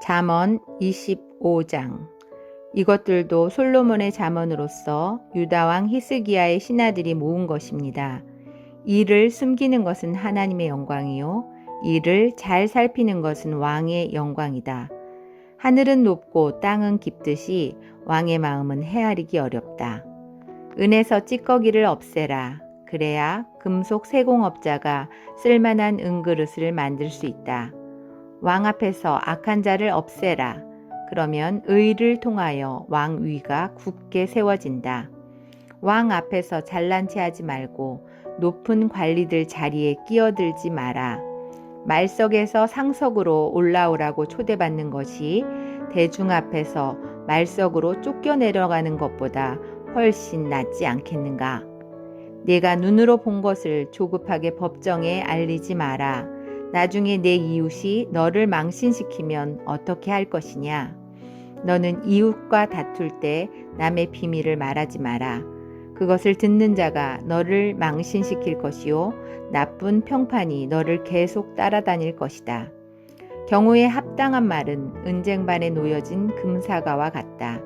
잠언 25장. 이것들도 솔로몬의 잠언으로서 유다왕 히스기야의 신하들이 모은 것입니다. 이를 숨기는 것은 하나님의 영광이요 이를 잘 살피는 것은 왕의 영광이다. 하늘은 높고 땅은 깊듯이 왕의 마음은 헤아리기 어렵다. 은에서 찌꺼기를 없애라. 그래야 금속 세공업자가 쓸만한 은그릇을 만들 수 있다. 왕 앞에서 악한 자를 없애라. 그러면 의를 통하여 왕위가 굳게 세워진다. 왕 앞에서 잘난 체 하지 말고 높은 관리들 자리에 끼어들지 마라. 말석에서 상석으로 올라오라고 초대받는 것이 대중 앞에서 말석으로 쫓겨 내려가는 것보다 훨씬 낫지 않겠는가? 내가 눈으로 본 것을 조급하게 법정에 알리지 마라. 나중에 내 이웃이 너를 망신시키면 어떻게 할 것이냐? 너는 이웃과 다툴 때 남의 비밀을 말하지 마라. 그것을 듣는 자가 너를 망신시킬 것이요 나쁜 평판이 너를 계속 따라다닐 것이다. 경우에 합당한 말은 은쟁반에 놓여진 금사과와 같다.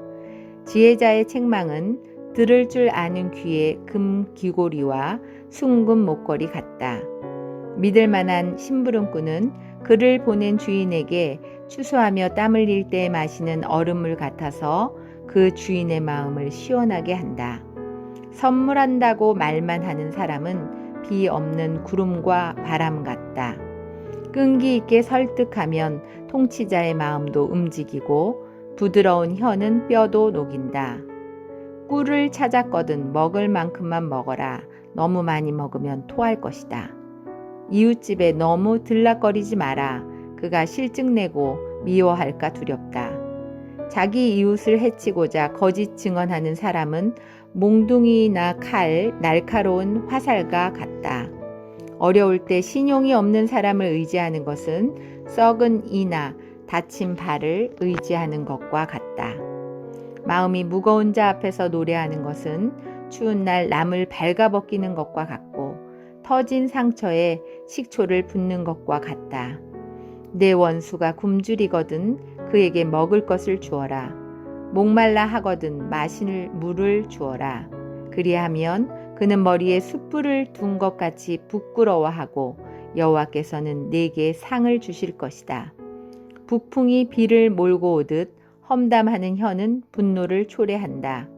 지혜자의 책망은 들을 줄 아는 귀의 금 귀고리와 숭금 목걸이 같다. 믿을 만한 심부름꾼은 그를 보낸 주인에게 추수하며 땀 흘릴 때 마시는 얼음물 같아서 그 주인의 마음을 시원하게 한다. 선물한다고 말만 하는 사람은 비 없는 구름과 바람 같다. 끈기 있게 설득하면 통치자의 마음도 움직이고 부드러운 혀는 뼈도 녹인다. 꿀을 찾았거든 먹을 만큼만 먹어라. 너무 많이 먹으면 토할 것이다. 이웃집에 너무 들락거리지 마라. 그가 실증내고 미워할까 두렵다. 자기 이웃을 해치고자 거짓 증언하는 사람은 몽둥이나 칼, 날카로운 화살과 같다. 어려울 때 신용이 없는 사람을 의지하는 것은 썩은 이나 다친 발을 의지하는 것과 같다. 마음이 무거운 자 앞에서 노래하는 것은 추운 날 남을 발가벗기는 것과 같고 터진 상처에 식초를 붓는 것과 같다. 내 원수가 굶주리거든 그에게 먹을 것을 주어라. 목말라 하거든 마실 물을 주어라. 그리하면 그는 머리에 숯불을 둔 것 같이 부끄러워하고 여호와께서는 내게 상을 주실 것이다. 북풍이 비를 몰고 오듯 험담하는 혀는 분노를 초래한다.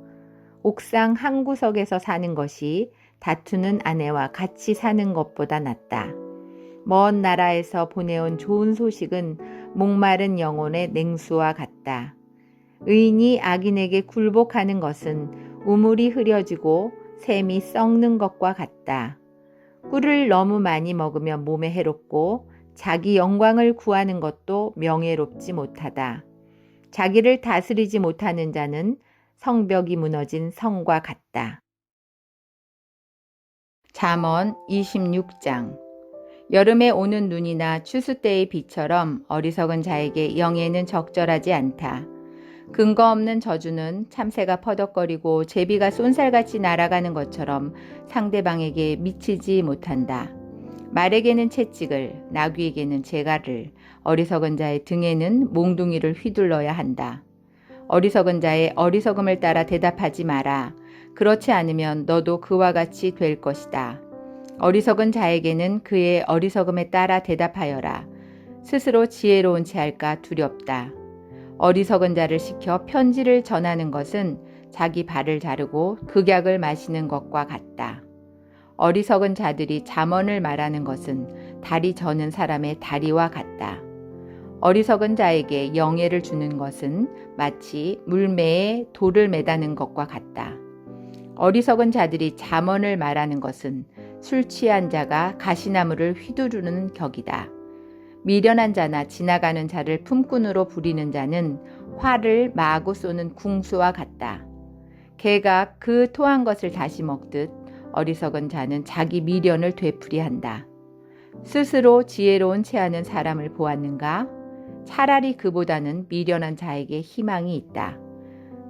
옥상 한 구석에서 사는 것이 다투는 아내와 같이 사는 것보다 낫다. 먼 나라에서 보내온 좋은 소식은 목마른 영혼의 냉수와 같다. 의인이 악인에게 굴복하는 것은 우물이 흐려지고 샘이 썩는 것과 같다. 꿀을 너무 많이 먹으면 몸에 해롭고 자기 영광을 구하는 것도 명예롭지 못하다. 자기를 다스리지 못하는 자는 성벽이 무너진 성과 같다. 잠언 26장. 여름에 오는 눈이나 추수 때의 비처럼 어리석은 자에게 영예는 적절하지 않다. 근거 없는 저주는 참새가 퍼덕거리고 제비가 쏜살같이 날아가는 것처럼 상대방에게 미치지 못한다. 말에게는 채찍을, 나귀에게는 재갈을, 어리석은 자의 등에는 몽둥이를 휘둘러야 한다. 어리석은 자의 어리석음을 따라 대답하지 마라. 그렇지 않으면 너도 그와 같이 될 것이다. 어리석은 자에게는 그의 어리석음에 따라 대답하여라. 스스로 지혜로운 채 할까 두렵다. 어리석은 자를 시켜 편지를 전하는 것은 자기 발을 자르고 극약을 마시는 것과 같다. 어리석은 자들이 잠언을 말하는 것은 다리 저는 사람의 다리와 같다. 어리석은 자에게 영예를 주는 것은 마치 물매에 돌을 매다는 것과 같다. 어리석은 자들이 잠언을 말하는 것은 술 취한 자가 가시나무를 휘두르는 격이다. 미련한 자나 지나가는 자를 품꾼으로 부리는 자는 활을 마구 쏘는 궁수와 같다. 개가 그 토한 것을 다시 먹듯 어리석은 자는 자기 미련을 되풀이한다. 스스로 지혜로운 채 하는 사람을 보았는가? 차라리 그보다는 미련한 자에게 희망이 있다.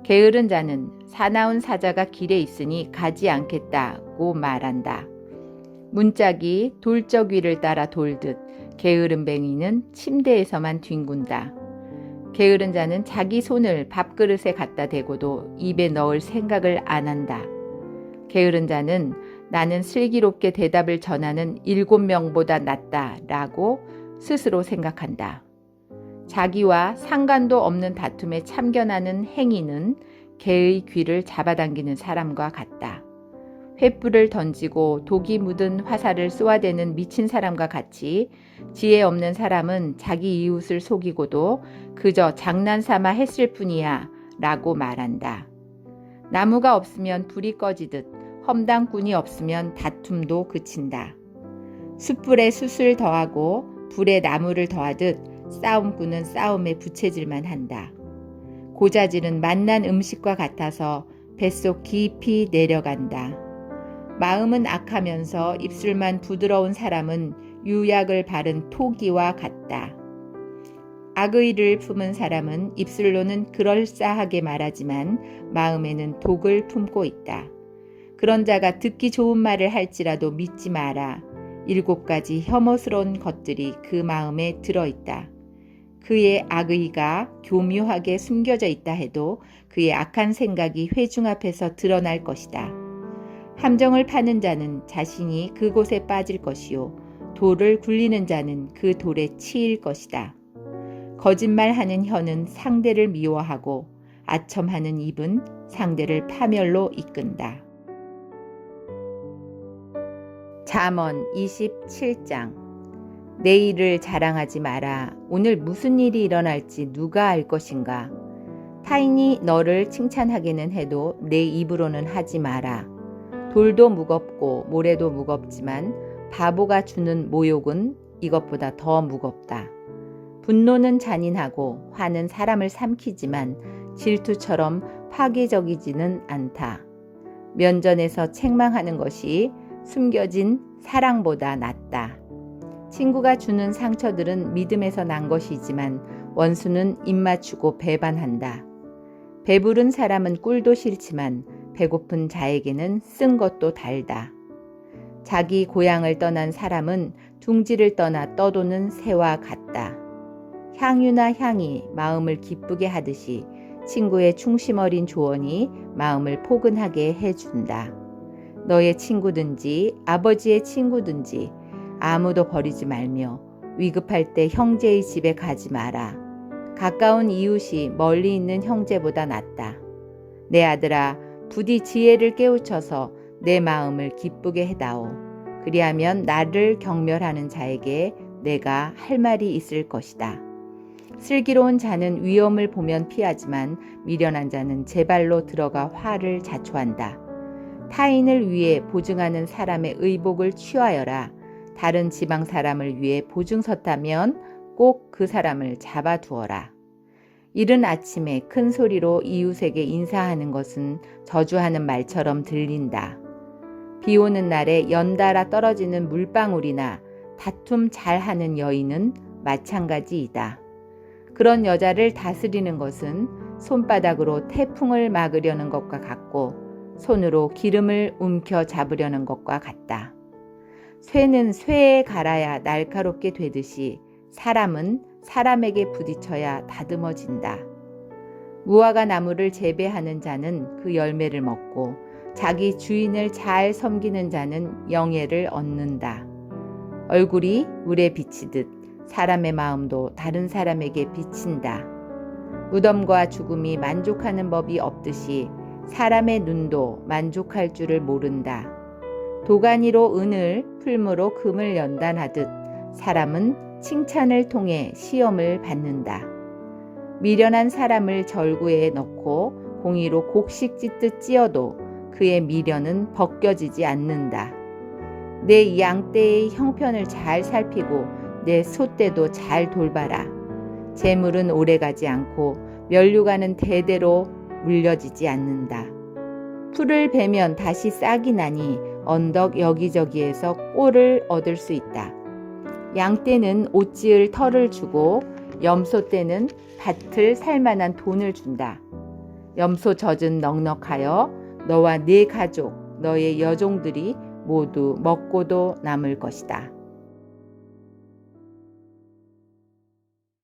게으른 자는 사나운 사자가 길에 있으니 가지 않겠다고 말한다. 문짝이 돌적 위를 따라 돌듯 게으른 뱅이는 침대에서만 뒹군다. 게으른 자는 자기 손을 밥그릇에 갖다 대고도 입에 넣을 생각을 안 한다. 게으른 자는 나는 슬기롭게 대답을 전하는 7명보다 낫다라고 스스로 생각한다. 자기와 상관도 없는 다툼에 참견하는 행위는 개의 귀를 잡아당기는 사람과 같다. 횃불을 던지고 독이 묻은 화살을 쏘아대는 미친 사람과 같이 지혜 없는 사람은 자기 이웃을 속이고도 그저 장난삼아 했을 뿐이야 라고 말한다. 나무가 없으면 불이 꺼지듯 험담꾼이 없으면 다툼도 그친다. 숯불에 숯을 더하고 불에 나무를 더하듯 싸움꾼은 싸움에 부채질만 한다. 고자질은 맛난 음식과 같아서 뱃속 깊이 내려간다. 마음은 악하면서 입술만 부드러운 사람은 유약을 바른 토기와 같다. 악의를 품은 사람은 입술로는 그럴싸하게 말하지만 마음에는 독을 품고 있다. 그런 자가 듣기 좋은 말을 할지라도 믿지 마라. 7가지 혐오스러운 것들이 그 마음에 들어있다. 그의 악의가 교묘하게 숨겨져 있다 해도 그의 악한 생각이 회중 앞에서 드러날 것이다. 함정을 파는 자는 자신이 그곳에 빠질 것이요 돌을 굴리는 자는 그 돌에 치일 것이다. 거짓말하는 혀는 상대를 미워하고 아첨하는 입은 상대를 파멸로 이끈다. 잠언 27장. 내일을 자랑하지 마라. 오늘 무슨 일이 일어날지 누가 알 것인가. 타인이 너를 칭찬하기는 해도 내 입으로는 하지 마라. 돌도 무겁고 모래도 무겁지만 바보가 주는 모욕은 이것보다 더 무겁다. 분노는 잔인하고 화는 사람을 삼키지만 질투처럼 파괴적이지는 않다. 면전에서 책망하는 것이 숨겨진 사랑보다 낫다. 친구가 주는 상처들은 믿음에서 난 것이지만 원수는 입맞추고 배반한다. 배부른 사람은 꿀도 싫지만 배고픈 자에게는 쓴 것도 달다. 자기 고향을 떠난 사람은 둥지를 떠나 떠도는 새와 같다. 향유나 향이 마음을 기쁘게 하듯이 친구의 충심 어린 조언이 마음을 포근하게 해준다. 너의 친구든지 아버지의 친구든지 아무도 버리지 말며 위급할 때 형제의 집에 가지 마라. 가까운 이웃이 멀리 있는 형제보다 낫다. 내 아들아, 부디 지혜를 깨우쳐서 내 마음을 기쁘게 해다오. 그리하면 나를 경멸하는 자에게 내가 할 말이 있을 것이다. 슬기로운 자는 위험을 보면 피하지만 미련한 자는 제 발로 들어가 화를 자초한다. 타인을 위해 보증하는 사람의 의복을 취하여라. 다른 지방 사람을 위해 보증 섰다면 꼭 그 사람을 잡아두어라. 이른 아침에 큰 소리로 이웃에게 인사하는 것은 저주하는 말처럼 들린다. 비 오는 날에 연달아 떨어지는 물방울이나 다툼 잘하는 여인은 마찬가지이다. 그런 여자를 다스리는 것은 손바닥으로 태풍을 막으려는 것과 같고 손으로 기름을 움켜 잡으려는 것과 같다. 쇠는 쇠에 갈아야 날카롭게 되듯이 사람은 사람에게 부딪혀야 다듬어진다. 무화과 나무를 재배하는 자는 그 열매를 먹고 자기 주인을 잘 섬기는 자는 영예를 얻는다. 얼굴이 물에 비치듯 사람의 마음도 다른 사람에게 비친다. 무덤과 죽음이 만족하는 법이 없듯이 사람의 눈도 만족할 줄을 모른다. 도가니로 은을, 풀무로 금을 연단하듯 사람은 칭찬을 통해 시험을 받는다. 미련한 사람을 절구에 넣고 공의로 곡식 찢듯 찧어도 그의 미련은 벗겨지지 않는다. 내 양떼의 형편을 잘 살피고 내 소떼도 잘 돌봐라. 재물은 오래가지 않고 면류관은 대대로 물려지지 않는다. 풀을 베면 다시 싹이 나니 언덕 여기저기에서 꼴을 얻을 수 있다. 양떼는 옷 지을 털을 주고 염소떼는 밭을 살만한 돈을 준다. 염소 젖은 넉넉하여 너와 네 가족, 너의 여종들이 모두 먹고도 남을 것이다.